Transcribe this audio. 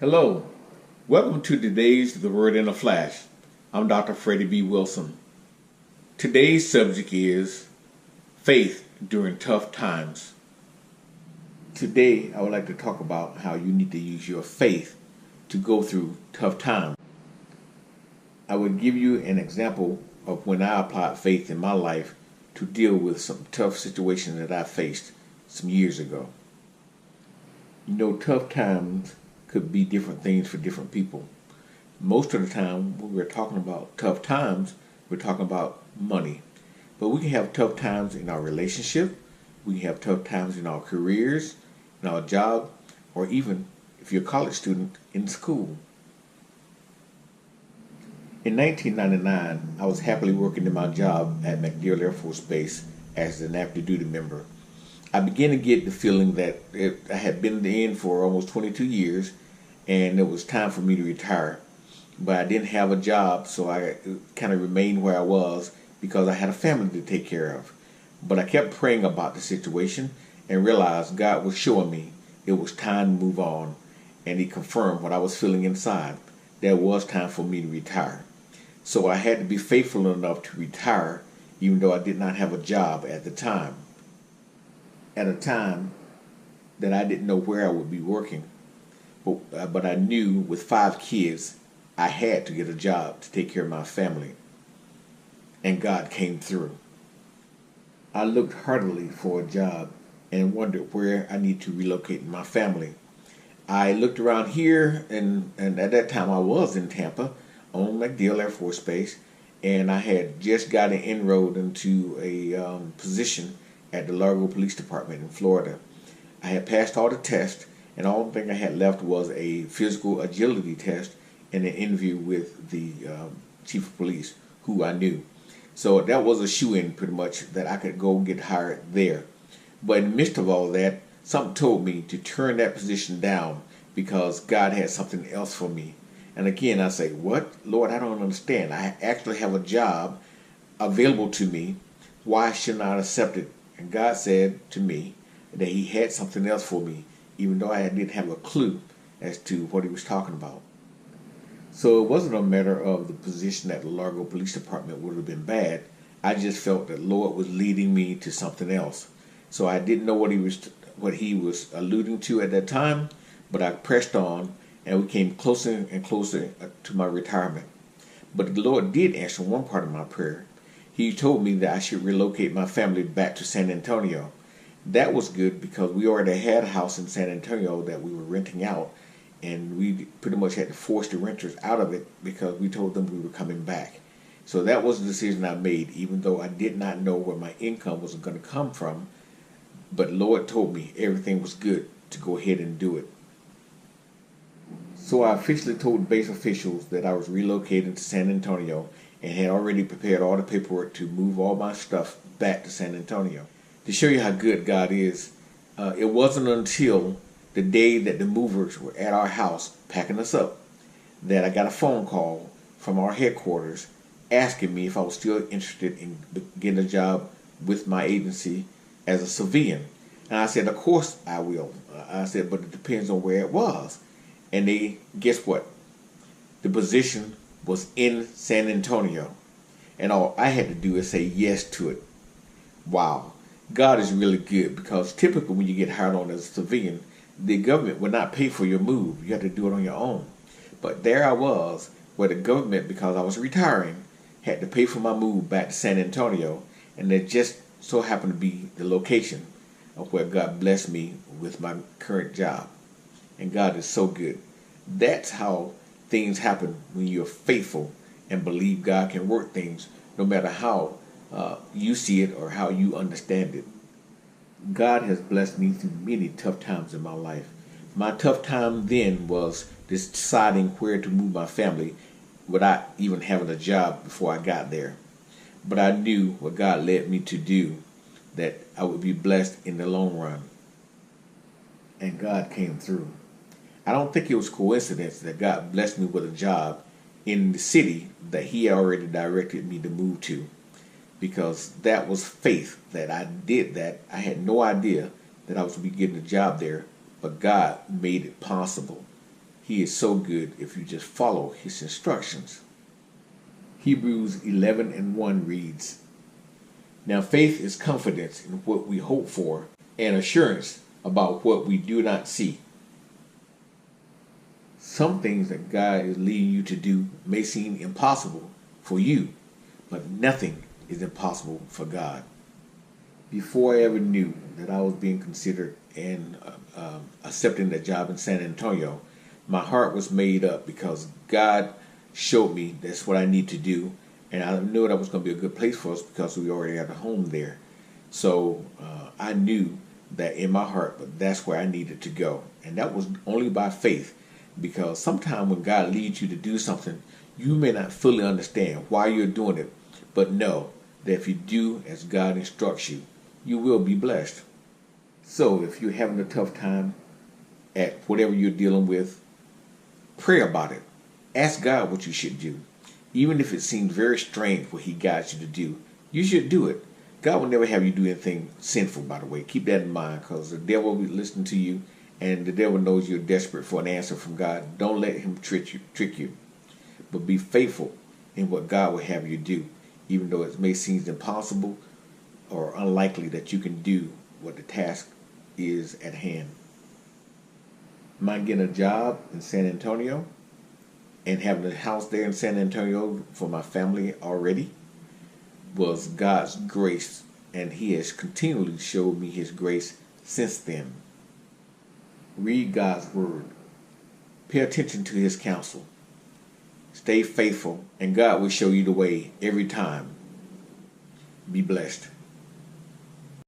Hello, welcome to today's The Word in a Flash. I'm Dr. Freddie B. Wilson. Today's subject is faith during tough times. Today, I would like to talk about how you need to use your faith to go through tough times. I would give you an example of when I applied faith in my life to deal with some tough situations that I faced some years ago. You know, tough times could be different things for different people. Most of the time, when we're talking about tough times, we're talking about money. But we can have tough times in our relationship, we can have tough times in our careers, in our job, or even if you're a college student in school. In 1999, I was happily working in my job at MacDill Air Force Base as an active duty member. I began to get the feeling that I had been in for almost 22 years and it was time for me to retire. But I didn't have a job, so I kind of remained where I was because I had a family to take care of. But I kept praying about the situation and realized God was showing me it was time to move on, and He confirmed what I was feeling inside. There was time for me to retire. So I had to be faithful enough to retire even though I did not have a job at the time. At a time that I didn't know where I would be working. But I knew with 5 kids, I had to get a job to take care of my family. And God came through. I looked heartily for a job and wondered where I need to relocate my family. I looked around here, and at that time I was in Tampa on MacDill Air Force Base, and I had just got an inroad into a position at the Largo Police Department in Florida. I had passed all the tests, and all the thing I had left was a physical agility test and an interview with the chief of police, who I knew. So that was a shoo-in pretty much that I could go get hired there. But in the midst of all that, something told me to turn that position down because God had something else for me. And again, I say, what? Lord, I don't understand. I actually have a job available to me. Why shouldn't I accept it? And God said to me that He had something else for me, even though I didn't have a clue as to what He was talking about. So it wasn't a matter of the position at the Largo Police Department would have been bad. I just felt that Lord was leading me to something else. So I didn't know what He was alluding to at that time, but I pressed on, and we came closer and closer to my retirement. But the Lord did answer one part of my prayer. He told me that I should relocate my family back to San Antonio. That was good because we already had a house in San Antonio that we were renting out, and we pretty much had to force the renters out of it because we told them we were coming back. So that was the decision I made, even though I did not know where my income was going to come from. But Lord told me everything was good to go ahead and do it. So I officially told base officials that I was relocating to San Antonio and had already prepared all the paperwork to move all my stuff back to San Antonio. To show you how good God is, it wasn't until the day that the movers were at our house packing us up that I got a phone call from our headquarters asking me if I was still interested in getting a job with my agency as a civilian. And I said, of course I will. I said, but it depends on where it was. And guess what? The position was in San Antonio. And all I had to do is say yes to it. Wow. God is really good, because typically when you get hired on as a civilian, the government would not pay for your move. You had to do it on your own. But there I was, where the government, because I was retiring, had to pay for my move back to San Antonio, and it just so happened to be the location of where God blessed me with my current job. And God is so good. That's how things happen when you're faithful and believe God can work things, no matter how you see it or how you understand it. God has blessed me through many tough times in my life. My tough time then was deciding where to move my family without even having a job before I got there. But I knew what God led me to do, that I would be blessed in the long run. And God came through. I don't think it was coincidence that God blessed me with a job in the city that He already directed me to move to, because that was faith that I did that. I had no idea that I was going to be getting a job there, but God made it possible. He is so good if you just follow his instructions. Hebrews 11:1 reads, "Now faith is confidence in what we hope for and assurance about what we do not see." Some things that God is leading you to do may seem impossible for you, but nothing is impossible for God. Before I ever knew that I was being considered and accepting that job in San Antonio, my heart was made up because God showed me that's what I need to do, and I knew that was going to be a good place for us because we already had a home there. So I knew that in my heart, but that's where I needed to go, and that was only by faith. Because sometimes when God leads you to do something, you may not fully understand why you're doing it, but know that if you do as God instructs you, you will be blessed. So if you're having a tough time at whatever you're dealing with, pray about it. Ask God what you should do. Even if it seems very strange what he guides you to do, you should do it. God will never have you do anything sinful, by the way. Keep that in mind, because the devil will be listening to you, and the devil knows you're desperate for an answer from God. Don't let him trick you. But be faithful in what God will have you do, even though it may seem impossible or unlikely that you can do what the task is at hand. My getting a job in San Antonio and having a house there in San Antonio for my family already was God's grace, and he has continually showed me his grace since then. Read God's word. Pay attention to his counsel. Stay faithful, and God will show you the way every time. Be blessed.